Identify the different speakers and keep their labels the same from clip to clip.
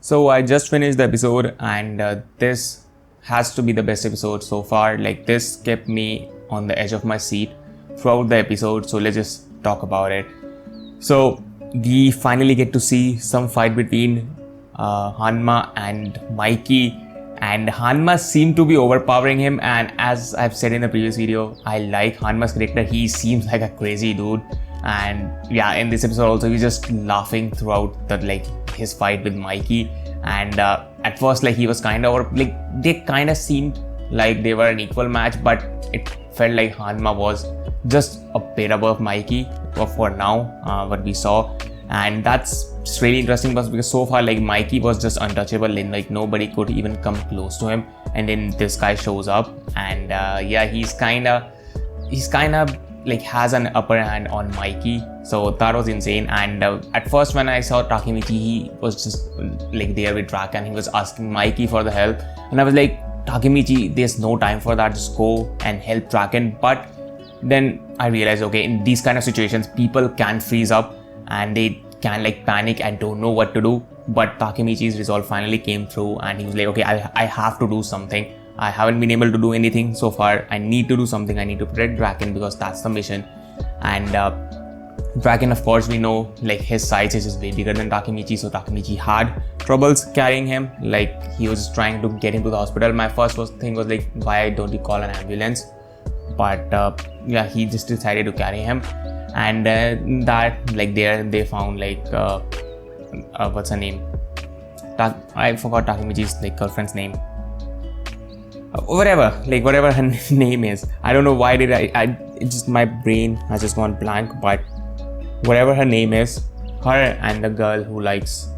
Speaker 1: So I just finished the episode and this has to be the best episode so far. Like this kept me on the edge of my seat throughout the episode. So let's just talk about it. So we finally get to see some fight between Hanma and Mikey, and Hanma seemed to be overpowering him. And as I've said in the previous video, I like Hanma's character. He seems like a crazy dude. And yeah, in this episode also he's just laughing throughout the his fight with Mikey. And at first he was kind of they kind of seemed like they were an equal match, but it felt like Hanma was just a bit above Mikey for now, what we saw. And that's really interesting because so far Mikey was just untouchable, and nobody could even come close to him. And then this guy shows up, and yeah, he's kind of has an upper hand on Mikey. So that was insane. And at first when I saw Takemichi, he was just there with Draken. He was asking Mikey for the help, and I was like, Takemichi, there's no time for that, just go and help Draken. But then I realized, okay, in these kind of situations people can freeze up and they can panic and don't know what to do. But Takemichi's resolve finally came through, and he was like, okay, I have to do something. I haven't been able to do anything so far. I need to do something. I need to protect Draken because that's the mission. And Draken, of course, we know his size is just way bigger than Takemichi. So Takemichi had troubles carrying him. He was trying to get him to the hospital. My first thing was why don't you call an ambulance? But yeah, he just decided to carry him. And that there they found what's her name? I forgot Takemichi's girlfriend's name. Whatever her name is. I don't know why did it's just my brain has just gone blank. But whatever her name is, her and the girl who likes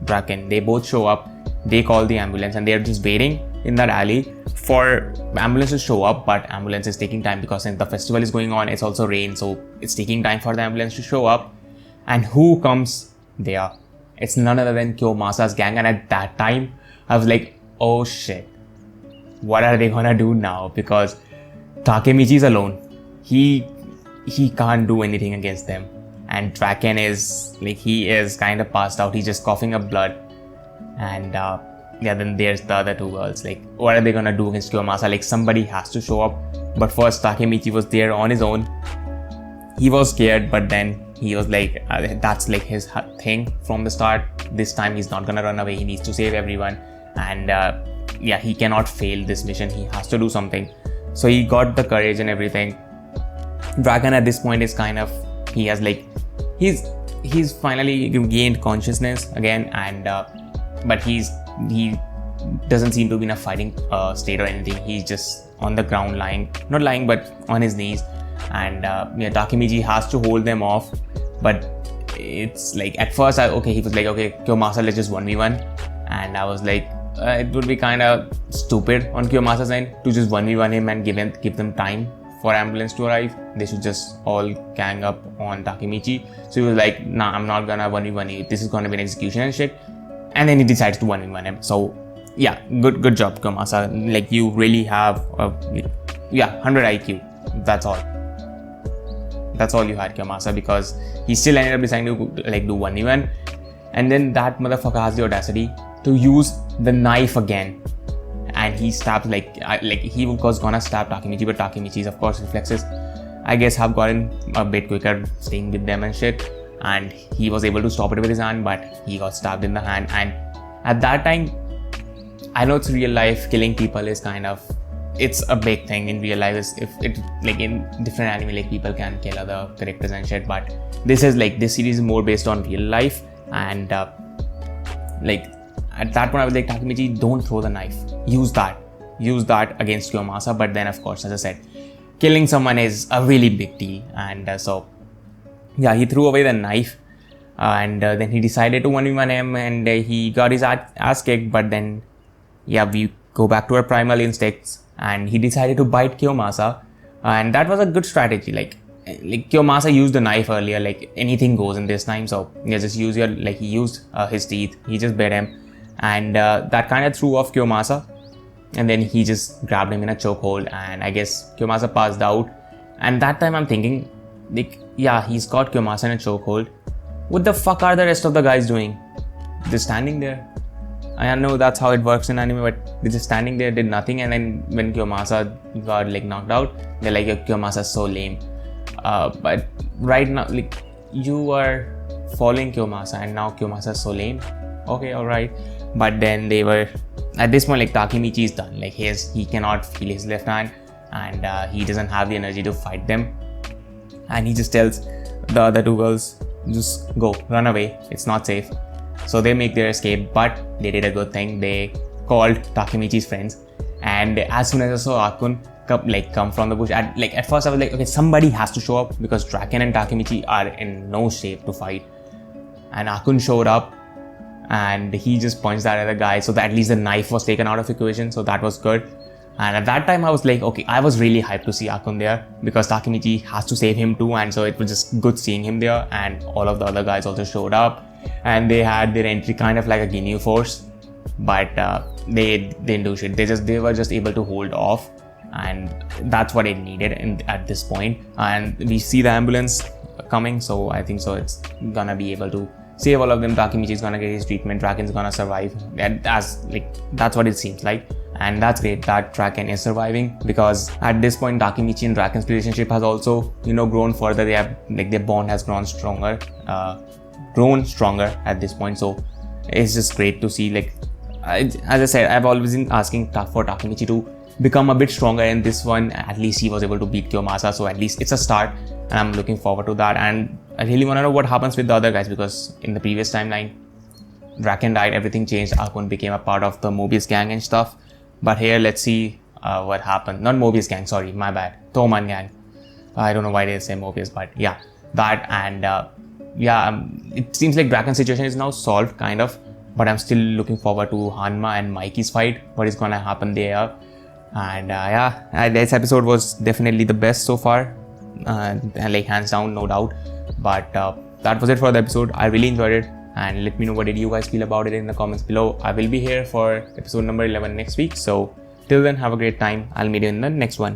Speaker 1: Draken, they both show up. They call the ambulance, and they're just waiting in that alley for ambulance to show up. But ambulance is taking time because the festival is going on. It's also rain, so it's taking time for the ambulance to show up. And who comes there? It's none other than Kiyomasa's gang. And at that time I was like, oh shit, what are they gonna do now? Because Takemichi's alone. He can't do anything against them. And Draken is he is kind of passed out. He's just coughing up blood. And yeah, then there's the other two girls. What are they gonna do against Kiyomasa? Somebody has to show up. But first Takemichi was there on his own. He was scared, but then he was that's his thing from the start. This time he's not gonna run away. He needs to save everyone. And yeah, he cannot fail this mission. He has to do something. So he got the courage and everything. Draken at this point is kind of, he has he's finally gained consciousness again. And but he doesn't seem to be in a fighting state or anything. He's just on the ground not lying but on his knees. And yeah, Takemichi has to hold them off. But it's at first he was okay, Kiyomasa, let's just 1v1. And I was it would be kind of stupid on Kiyomasa's end to just 1v1 him and give them time for ambulance to arrive. They should just all gang up on Takemichi. So he was nah, I'm not gonna 1v1 you. This is gonna be an execution and shit. And then he decides to 1v1 him. So yeah, good job, Kiyomasa. You really have 100 IQ. That's all you had, Kiyomasa, because he still ended up deciding to do 1v1. And then that motherfucker has the audacity to use the knife again, and he stabs he was gonna stab Takemichi, but Takemichi's of course reflexes I guess have gotten a bit quicker, staying with them and shit, and he was able to stop it with his hand, but he got stabbed in the hand. And at that time, I know it's real life, killing people is kind of, it's a big thing in real life. If it in different anime people can kill other characters and shit, but this is this series is more based on real life. And at that point I was Takemichi, don't throw the knife, use that against Kiyomasa. But then of course, as I said, killing someone is a really big deal. And so yeah, he threw away the knife, and then he decided to 1v1 him, and he got his ass kicked. But then yeah, we go back to our primal instincts, and he decided to bite Kiyomasa, and that was a good strategy. Kiyomasa used the knife earlier, anything goes in this time. So yeah, just use your he used his teeth, he just bit him. And that kind of threw off Kiyomasa, and then he just grabbed him in a chokehold, and I guess Kiyomasa passed out. And that time I'm thinking, yeah, he's got Kiyomasa in a chokehold. What the fuck are the rest of the guys doing? They're standing there. I know that's how it works in anime, but they're just standing there, did nothing, and then when Kiyomasa got like knocked out, they're like, Kiyomasa's so lame. But right now, like, you are following Kiyomasa, and now Kiyomasa's so lame. Okay, alright. But then they were, at this point, like, Takemichi is done. Like, he cannot feel his left hand, and he doesn't have the energy to fight them. And he just tells the other two girls, just go, run away, it's not safe. So they make their escape, but they did a good thing. They called Takemichi's friends, and as soon as I saw Akun come from the bush, at first I was like, okay, somebody has to show up, because Draken and Takemichi are in no shape to fight. And Akun showed up, and he just points that at the guy, so that at least the knife was taken out of equation, so that was good. And at that time I was like, okay, I was really hyped to see Akun there, because Takemichi has to save him too, and so it was just good seeing him there. And all of the other guys also showed up, and they had their entry kind of like a Ginyu force, but they didn't do shit. They were just able to hold off, and that's what it needed at this point. And we see the ambulance coming, so I think so it's gonna be able to save all of them. Takemichi is gonna get his treatment, Draken's gonna survive, and that's what it seems like. And that's great that Draken is surviving, because at this point Takemichi and Draken's relationship has also, grown further. They have, like, their bond has grown stronger at this point. So it's just great to see, like, as I said, I've always been asking for Takemichi to become a bit stronger. In this one, at least he was able to beat Kiyomasa, so at least it's a start, and I'm looking forward to that. And I really want to know what happens with the other guys, because in the previous timeline, Draken died, everything changed, Akun became a part of the Mobius gang and stuff. But here, let's see what happened. Not Mobius gang, sorry, my bad. Toman gang. I don't know why they say Mobius, but yeah, that. And it seems like Draken's situation is now solved, kind of. But I'm still looking forward to Hanma and Mikey's fight. What is gonna happen there? And this episode was definitely the best so far. And like, hands down, no doubt. But that was it for the episode. I really enjoyed it. And let me know what did you guys feel about it in the comments below. I will be here for episode number 11 next week. So till then, have a great time. I'll meet you in the next one.